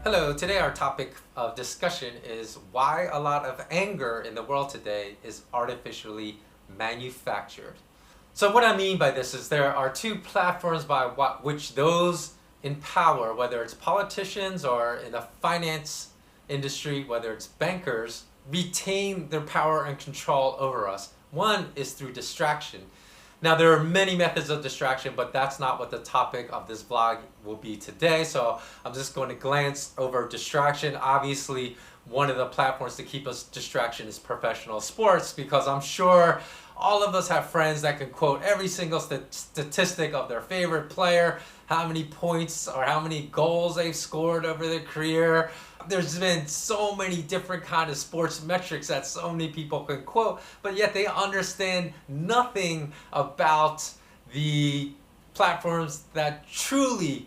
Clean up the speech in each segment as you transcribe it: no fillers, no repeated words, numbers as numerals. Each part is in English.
Hello, today our topic of discussion is why a lot of anger in the world today is artificially manufactured. So what I mean by this is there are two platforms by which those in power, whether it's politicians or in the finance industry, whether it's bankers, retain their power and control over us. One is through distraction. Now, there are many methods of distraction, but that's not what the topic of this vlog will be today. So I'm just going to glance over distraction. Obviously, one of the platforms to keep us distraction is professional sports, because I'm sure all of us have friends that can quote every single statistic of their favorite player, how many points or how many goals they've scored over their career. There's been so many different kind of sports metrics that so many people can quote, but yet they understand nothing about the platforms that truly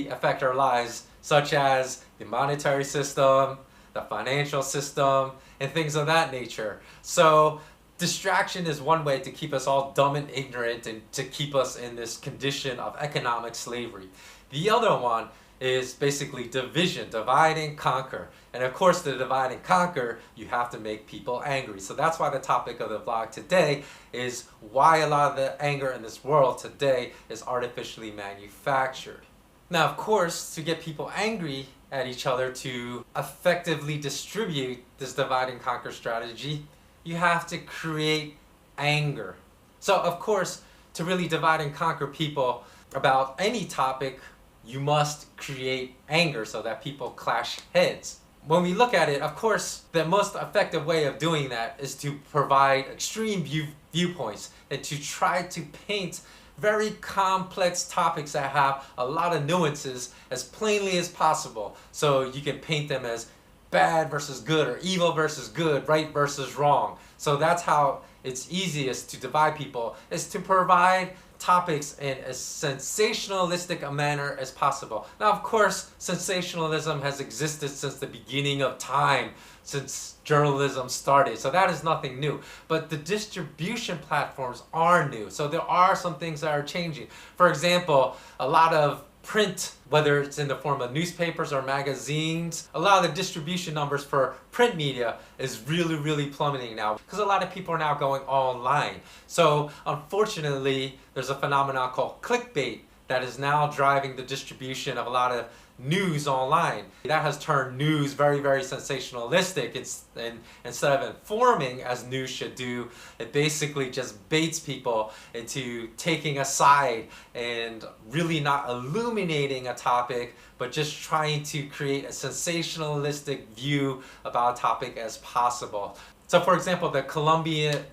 affect our lives, such as the monetary system, the financial system, and things of that nature. So distraction is one way to keep us all dumb and ignorant and to keep us in this condition of economic slavery. The other one is basically division, divide and conquer. And of course, to divide and conquer, you have to make people angry. So that's why the topic of the vlog today is why a lot of the anger in this world today is artificially manufactured. Now, of course, to get people angry at each other to effectively distribute this divide and conquer strategy, you have to create anger. So, of course, to really divide and conquer people about any topic, you must create anger so that people clash heads. When we look at it, of course, the most effective way of doing that is to provide extreme viewpoints and to try to paint very complex topics that have a lot of nuances as plainly as possible. So you can paint them as bad versus good, or evil versus good, right versus wrong. So that's how it's easiest to divide people, is to provide topics in as sensationalistic a manner as possible. Now, of course, sensationalism has existed since the beginning of time, since journalism started. So that is nothing new. But the distribution platforms are new. So there are some things that are changing. For example, a lot of print, whether it's in the form of newspapers or magazines, a lot of the distribution numbers for print media is really plummeting now, because a lot of people are now going online. So unfortunately, there's a phenomenon called clickbait that is now driving the distribution of a lot of news online. That has turned news very sensationalistic. And instead of informing, as news should do, it basically just baits people into taking a side and really not illuminating a topic, but just trying to create a sensationalistic view about a topic as possible. So, for example, the Columbia,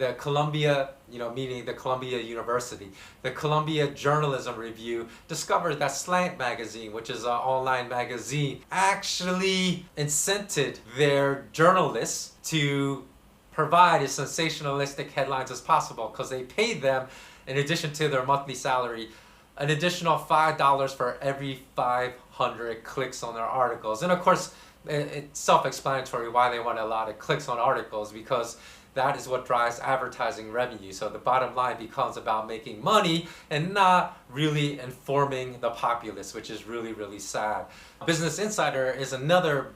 meaning the Columbia University, the Columbia Journalism Review discovered that Slant magazine, which is an online magazine, actually incented their journalists to provide as sensationalistic headlines as possible, because they paid them, in addition to their monthly salary, an additional $5 for every 500 clicks on their articles. And of course, it's self-explanatory why they want a lot of clicks on articles, because that is what drives advertising revenue. So the bottom line becomes about making money and not really informing the populace, which is really sad. Business Insider is another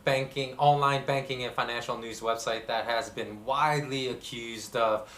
online banking and financial news website that has been widely accused of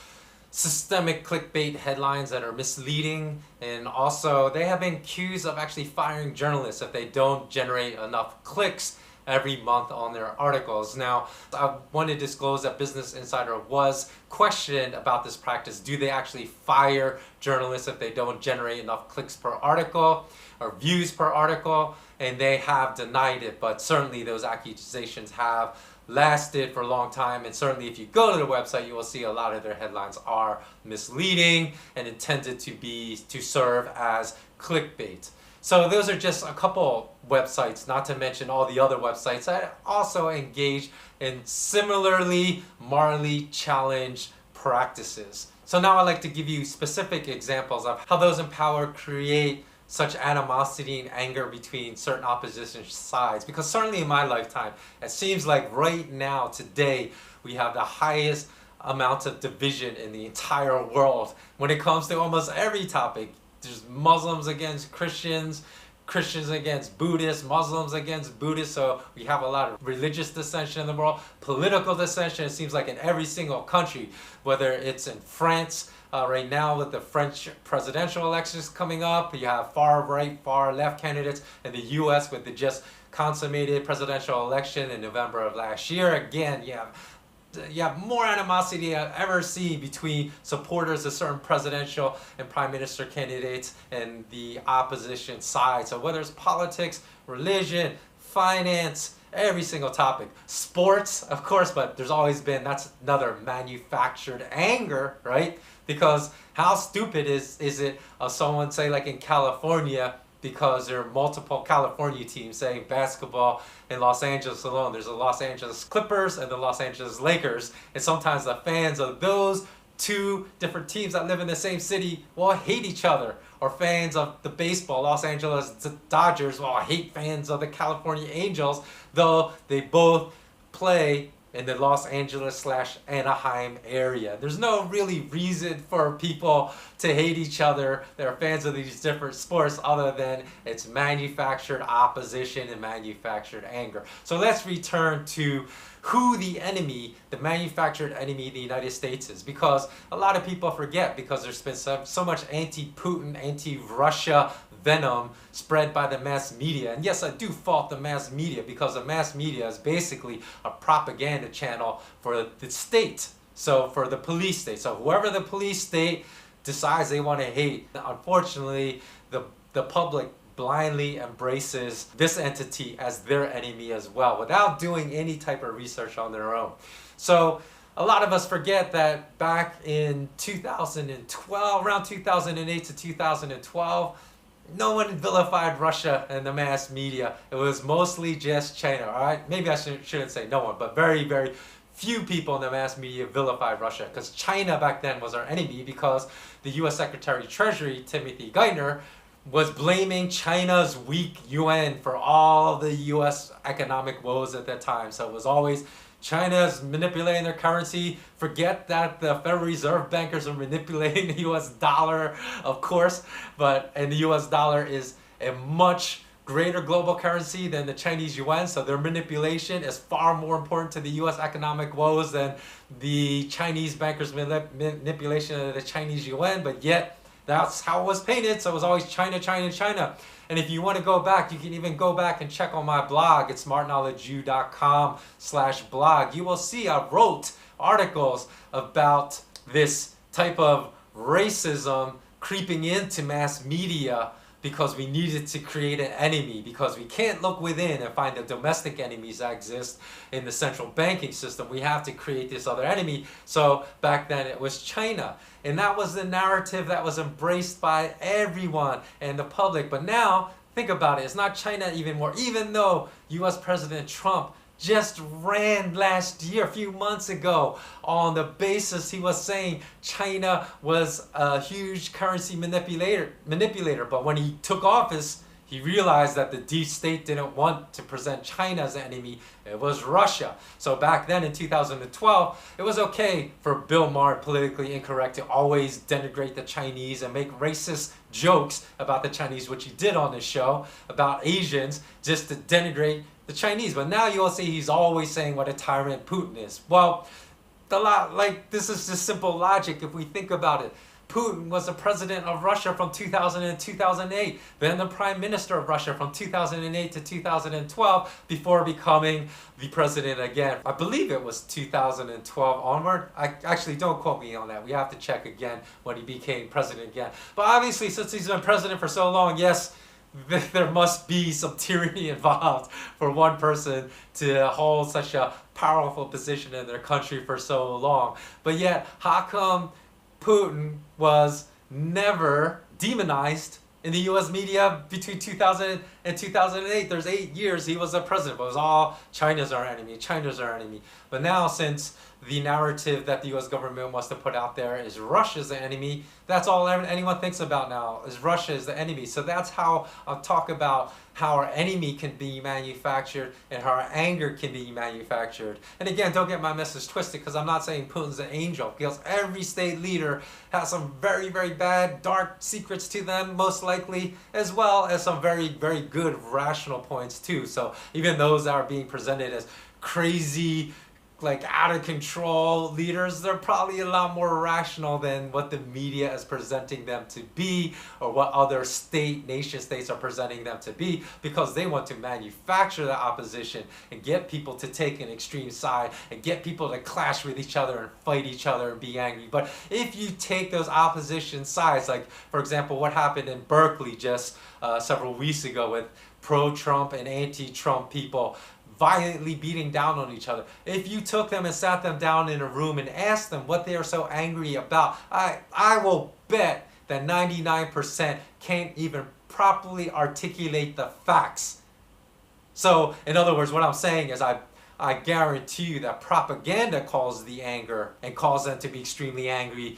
systemic clickbait headlines that are misleading, and also they have been accused of actually firing journalists if they don't generate enough clicks every month on their articles. Now, I want to disclose that Business Insider was questioned about this practice. Do they actually fire journalists if they don't generate enough clicks per article or views per article? And they have denied it, but certainly those accusations have lasted for a long time, and certainly if you go to the website, you will see a lot of their headlines are misleading and intended to serve as clickbait. So those are just a couple websites, not to mention all the other websites that also engage in similarly morally challenged practices. So now I'd like to give you specific examples of how those in power create such animosity and anger between certain opposition sides. Because certainly in my lifetime, it seems like right now, today, we have the highest amount of division in the entire world when it comes to almost every topic. There's Muslims against Christians, Christians against Buddhists, Muslims against Buddhists. So we have a lot of religious dissension in the world, political dissension. It seems like in every single country, whether it's in France, right now with the French presidential elections coming up, you have far right, far left candidates. In the US with the just consummated presidential election in November of last year, again, you have more animosity I've ever seen between supporters of certain presidential and prime minister candidates and the opposition side. So whether it's politics, religion, finance, every single topic. Sports, of course, but there's always been, that's another manufactured anger, right? Because how stupid is it of someone, say like in California, because there are multiple California teams, say basketball in Los Angeles alone. There's the Los Angeles Clippers and the Los Angeles Lakers. And sometimes the fans of those two different teams that live in the same city will hate each other. Or fans of the baseball, Los Angeles Dodgers will hate fans of the California Angels, though they both play in the Los Angeles/Anaheim area. There's no really reason for people to hate each other that are fans of these different sports other than it's manufactured opposition and manufactured anger. So let's return to who the enemy, the manufactured enemy of the United States is, because a lot of people forget, because there's been so much anti-Putin, anti-Russia venom spread by the mass media. And yes, I do fault the mass media, because the mass media is basically a propaganda channel for the state, so for the police state. So whoever the police state decides they want to hate, unfortunately, the public blindly embraces this entity as their enemy as well, without doing any type of research on their own. So a lot of us forget that back in 2012, around 2008 to 2012, no one vilified Russia in the mass media. It was mostly just China, all right? Maybe I shouldn't say no one, but very, very few people in the mass media vilified Russia, because China back then was our enemy, because the U.S. Secretary of Treasury, Timothy Geithner, was blaming China's weak yuan for all the U.S. economic woes at that time. So it was always China's manipulating their currency. Forget that the Federal Reserve bankers are manipulating the U.S. dollar, of course, and the U.S. dollar is a much greater global currency than the Chinese yuan, so their manipulation is far more important to the U.S. economic woes than the Chinese bankers' manipulation of the Chinese yuan, but yet that's how it was painted. So it was always China, China, China. And if you want to go back, you can even go back and check on my blog at smartknowledgeu.com/blog. You will see I wrote articles about this type of racism creeping into mass media, because we needed to create an enemy, because we can't look within and find the domestic enemies that exist in the central banking system. We have to create this other enemy. So back then it was China. And that was the narrative that was embraced by everyone and the public. But now, think about it, it's not China anymore. Even though US President Trump just ran last year, a few months ago, on the basis he was saying China was a huge currency manipulator. But when he took office, he realized that the deep state didn't want to present China as an enemy. It was Russia. So back then in 2012, it was okay for Bill Maher, politically incorrect, to always denigrate the Chinese and make racist jokes about the Chinese, which he did on this show, about Asians, just to denigrate the Chinese. But now you'll see he's always saying what a tyrant Putin is. Well, this is just simple logic if we think about it. Putin was the president of Russia from 2000 and 2008, then the prime minister of Russia from 2008 to 2012, before becoming the president again. I believe it was 2012 onward. I actually, don't quote me on that. We have to check again when he became president again. But obviously, since he's been president for so long, yes, there must be some tyranny involved for one person to hold such a powerful position in their country for so long. But yet, how come Putin was never demonized in the U.S. media between 2000 and 2008? There's 8 years he was the president, but it was all China's our enemy, China's our enemy. But now, since the narrative that the US government wants to put out there is Russia's the enemy. That's all anyone thinks about now, is Russia is the enemy. So that's how I'll talk about how our enemy can be manufactured and how our anger can be manufactured. And again, don't get my message twisted, because I'm not saying Putin's an angel, because every state leader has some very, very bad, dark secrets to them, most likely, as well as some very, very good rational points too. So even those that are being presented as crazy, like out of control leaders, they're probably a lot more rational than what the media is presenting them to be, or what other nation states are presenting them to be, because they want to manufacture the opposition and get people to take an extreme side and get people to clash with each other and fight each other and be angry. But if you take those opposition sides, like for example what happened in Berkeley just several weeks ago with pro-Trump and anti-Trump people violently beating down on each other. If you took them and sat them down in a room and asked them what they are so angry about, I will bet that 99% can't even properly articulate the facts. So in other words, what I'm saying is I guarantee you that propaganda caused the anger and caused them to be extremely angry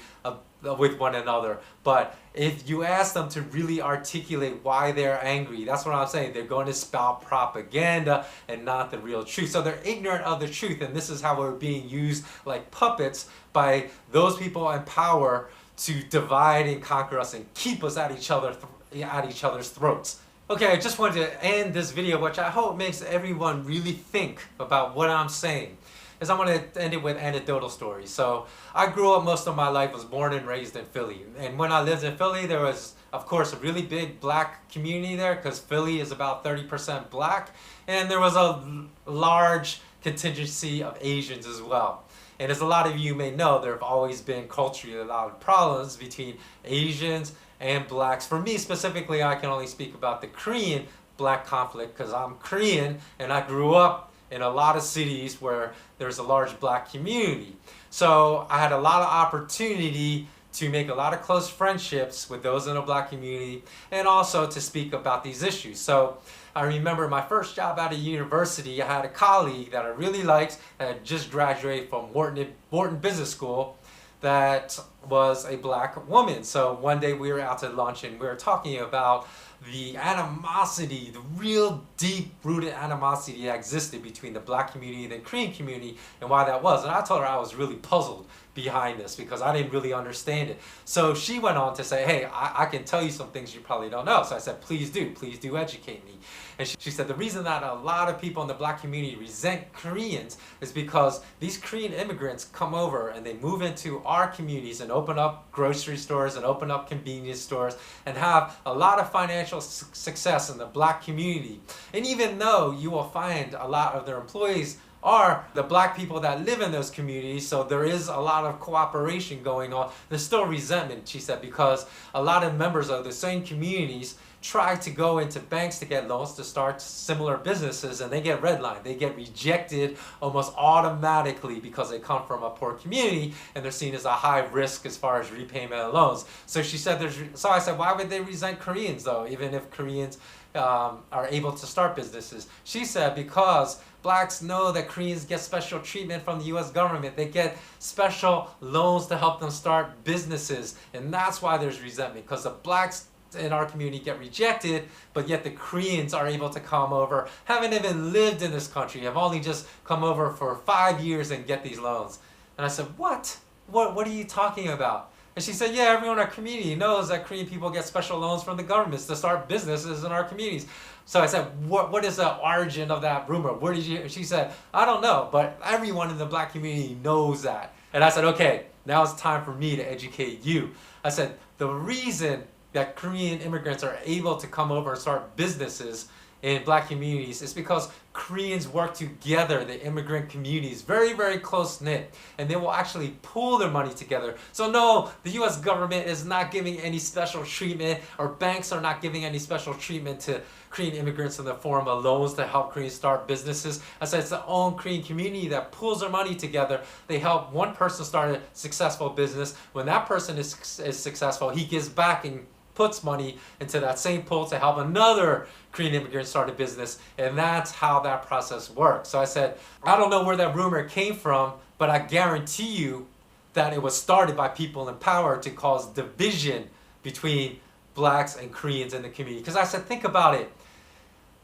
with one another. But if you ask them to really articulate why they're angry, that's what I'm saying, they're going to spout propaganda and not the real truth. So they're ignorant of the truth, and this is how we're being used like puppets by those people in power to divide and conquer us and keep us at each other's throats. Okay, I just wanted to end this video, which I hope makes everyone really think about what I'm saying, is I'm going to end it with anecdotal stories. So I grew up most of my life, was born and raised in Philly. And when I lived in Philly, there was, of course, a really big black community there, because Philly is about 30% black. And there was a large contingency of Asians as well. And as a lot of you may know, there have always been culturally a lot of problems between Asians and blacks. For me specifically, I can only speak about the Korean black conflict, because I'm Korean and I grew up in a lot of cities where there's a large black community. So I had a lot of opportunity to make a lot of close friendships with those in the black community, and also to speak about these issues. So I remember my first job out of university, I had a colleague that I really liked that had just graduated from Wharton Business School, that was a black woman. So one day we were out to lunch and we were talking about the animosity, the real deep-rooted animosity that existed between the black community and the Korean community, and why that was. And I told her I was really puzzled behind this because I didn't really understand it. So she went on to say, hey, I can tell you some things you probably don't know. So I said, please do educate me. And she said the reason that a lot of people in the black community resent Koreans is because these Korean immigrants come over and they move into our communities and open up grocery stores and open up convenience stores and have a lot of financial success in the black community. And even though you will find a lot of their employees are the black people that live in those communities, so there is a lot of cooperation going on, there's still resentment, she said, because a lot of members of the same communities try to go into banks to get loans to start similar businesses, and they get redlined. They get rejected almost automatically because they come from a poor community and they're seen as a high risk as far as repayment of loans. So she said, so I said, why would they resent Koreans though, even if Koreans are able to start businesses? She said, because blacks know that Koreans get special treatment from the US government. They get special loans to help them start businesses. And that's why there's resentment, because the blacks in our community get rejected, but yet the Koreans are able to come over, haven't even lived in this country, have only just come over for 5 years and get these loans. And I said, what? What are you talking about? And she said, yeah, everyone in our community knows that Korean people get special loans from the governments to start businesses in our communities. So I said, what is the origin of that rumor? Where did you? She said, I don't know, but everyone in the black community knows that. And I said, okay, now it's time for me to educate you. I said, the reason that Korean immigrants are able to come over and start businesses in black communities is because Koreans work together, the immigrant communities, very, very close-knit, and they will actually pool their money together. So no, the US government is not giving any special treatment, or banks are not giving any special treatment to Korean immigrants in the form of loans to help Koreans start businesses. I said it's the own Korean community that pools their money together. They help one person start a successful business. When that person is successful, he gives back and puts money into that same pool to help another Korean immigrant start a business, and that's how that process works. So I said, I don't know where that rumor came from, but I guarantee you that it was started by people in power to cause division between blacks and Koreans in the community. Because I said, think about it.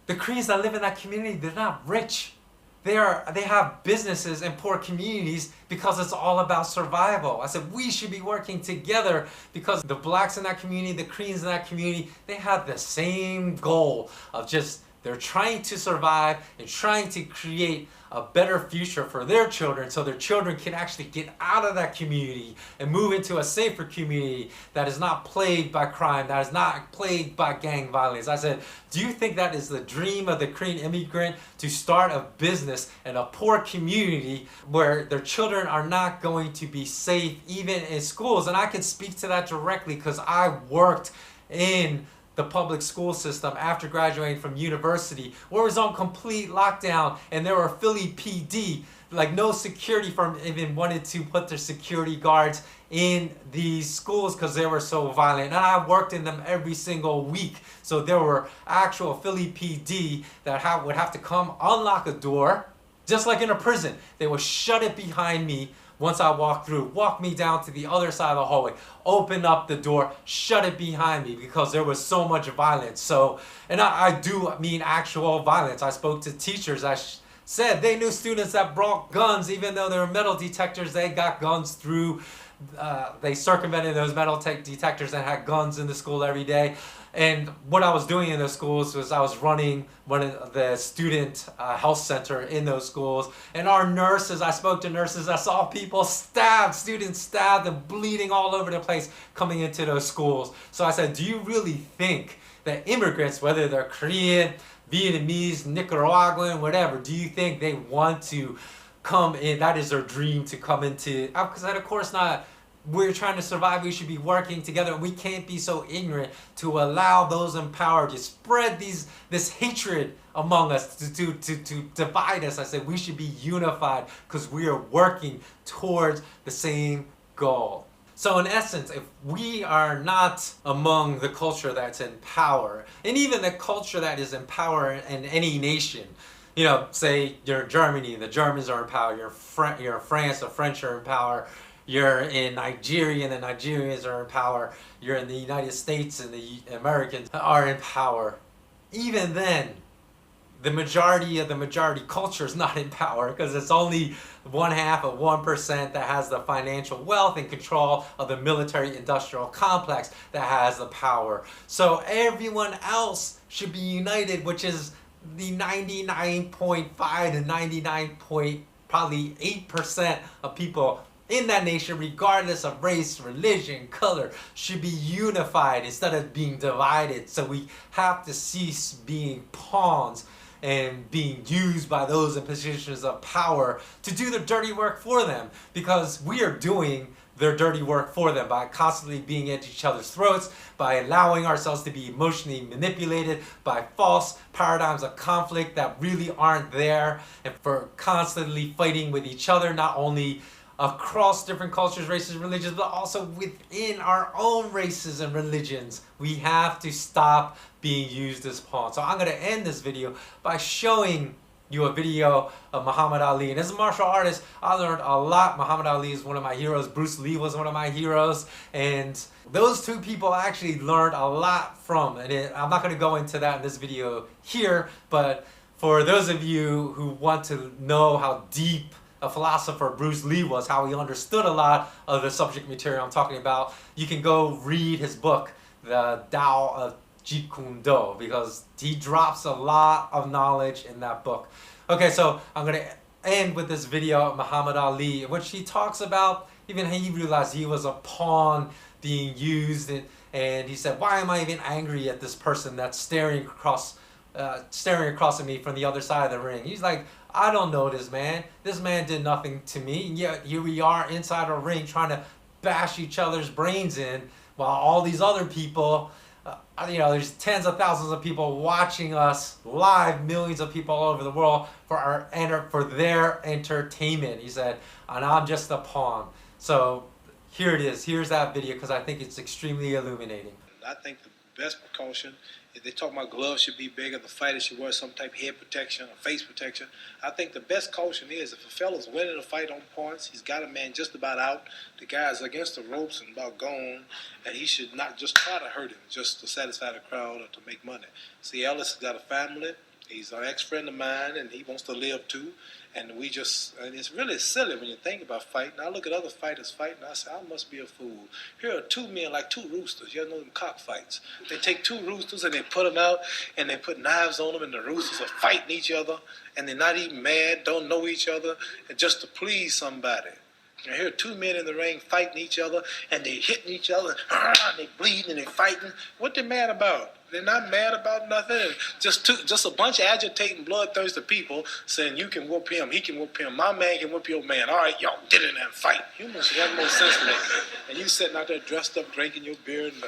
The Koreans that live in that community, they're not rich. They have businesses in poor communities because it's all about survival. I said, we should be working together because the blacks in that community, the Koreans in that community, they have the same goal of just, they're trying to survive and trying to create a better future for their children so their children can actually get out of that community and move into a safer community that is not plagued by crime, that is not plagued by gang violence. I said, do you think that is the dream of the Korean immigrant, to start a business in a poor community where their children are not going to be safe even in schools? And I can speak to that directly because I worked in the public school system after graduating from university, where it was on complete lockdown, and there were Philly PD, like no security firm even wanted to put their security guards in these schools because they were so violent. And I worked in them every single week. So there were actual Philly PD that would have to come unlock a door, just like in a prison. They would shut it behind me once I walked through, walk me down to the other side of the hallway, open up the door, shut it behind me because there was so much violence. So, and I do mean actual violence. I spoke to teachers. Said they knew students that brought guns, even though there were metal detectors. They got guns through. They circumvented those metal detectors and had guns in the school every day. And what I was doing in those schools was I was running the student health center in those schools. And our nurses, I spoke to nurses, I saw people stabbed, students stabbed and bleeding all over the place coming into those schools. So I said, do you really think that immigrants, whether they're Korean, Vietnamese, Nicaraguan, whatever, do you think they want to come in? That is their dream, to come into, because of course not. We're trying to survive. We should be working together. We can't be so ignorant to allow those in power to spread this hatred among us, to divide us. I said we should be unified because we are working towards the same goal. So in essence, if we are not among the culture that's in power, and even the culture that is in power in any nation, you know, say you're in Germany, the Germans are in power. You're in France, the French are in power. You're in Nigeria, and the Nigerians are in power. You're in the United States, and the Americans are in power. Even then, the majority of the majority culture is not in power because it's only 1/2 of 1% that has the financial wealth and control of the military-industrial complex that has the power. So everyone else should be united, which is the 99.5 to 99.8% of people in that nation, regardless of race, religion, color, should be unified instead of being divided. So we have to cease being pawns and being used by those in positions of power to do the dirty work for them, because we are doing their dirty work for them by constantly being at each other's throats, by allowing ourselves to be emotionally manipulated by false paradigms of conflict that really aren't there, and for constantly fighting with each other, not only across different cultures, races, and religions, but also within our own races and religions. We have to stop being used as pawns. So I'm going to end this video by showing you a video of Muhammad Ali. And as a martial artist, I learned a lot. Muhammad Ali is one of my heroes. Bruce Lee was one of my heroes. And those two people I actually learned a lot from. And I'm not going to go into that in this video here, but for those of you who want to know how deep a philosopher Bruce Lee was, how he understood a lot of the subject material I'm talking about, you can go read his book, The Tao of Jeet Kune Do, because he drops a lot of knowledge in that book. Okay, so I'm going to end with this video of Muhammad Ali, in which he talks about even he realized he was a pawn being used, and he said, why am I even angry at this person that's staring across at me from the other side of the ring? He's like, I don't know this man. This man did nothing to me. And yet here we are inside a ring trying to bash each other's brains in, while all these other people, there's tens of thousands of people watching us live, millions of people all over the world for their entertainment. He said, and I'm just a pawn. So here it is. Here's that video because I think it's extremely illuminating. I think the best precaution If they talk about gloves should be bigger, the fighter should wear some type of head protection or face protection. I think the best caution is if a fella's winning a fight on points, he's got a man just about out, the guy's against the ropes and about gone, and he should not just try to hurt him just to satisfy the crowd or to make money. See, Ellis has got a family. He's an ex-friend of mine, and he wants to live too. And it's really silly when you think about fighting. I look at other fighters fighting, I say, I must be a fool. Here are two men like two roosters. You know them cockfights. They take two roosters and they put them out, and they put knives on them, and the roosters are fighting each other, and they're not even mad, don't know each other, and just to please somebody. And here are two men in the ring fighting each other, and they hitting each other, and they bleeding, and they fighting. What they mad about? They're not mad about nothing. Just a bunch of agitating, bloodthirsty people saying you can whoop him, he can whoop him, my man can whoop your man. All right, y'all, get in there and fight. Humans should have more sense than that. And you sitting out there dressed up, drinking your beer, and and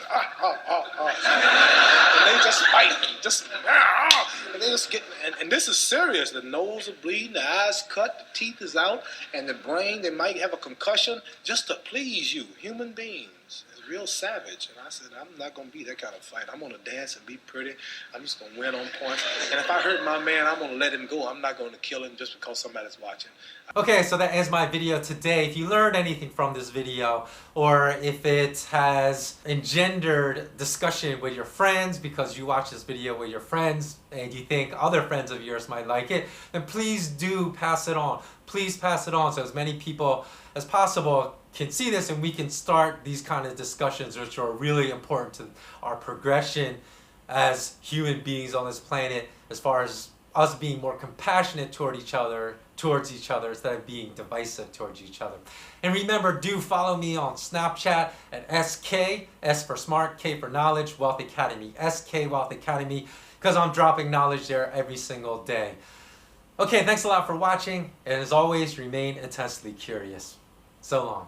they just fight, and they just get. And this is serious. The nose is bleeding, the eyes cut, the teeth is out, and the brain. They might have a concussion just to please you, human beings. Real savage. And I said, I'm not going to be that kind of fight. I'm going to dance and be pretty. I'm just going to win on points. And if I hurt my man, I'm going to let him go. I'm not going to kill him just because somebody's watching. Okay, so that ends my video today. If you learned anything from this video, or if it has engendered discussion with your friends because you watch this video with your friends and you think other friends of yours might like it, then please do pass it on. Please pass it on so as many people as possible can see this, and we can start these kind of discussions which are really important to our progression as human beings on this planet, as far as us being more compassionate towards each other instead of being divisive towards each other. And remember, do follow me on Snapchat at SK, S for Smart, K for Knowledge, Wealth Academy, SK Wealth Academy, because I'm dropping knowledge there every single day. Okay, thanks a lot for watching, and as always, remain intensely curious. So long.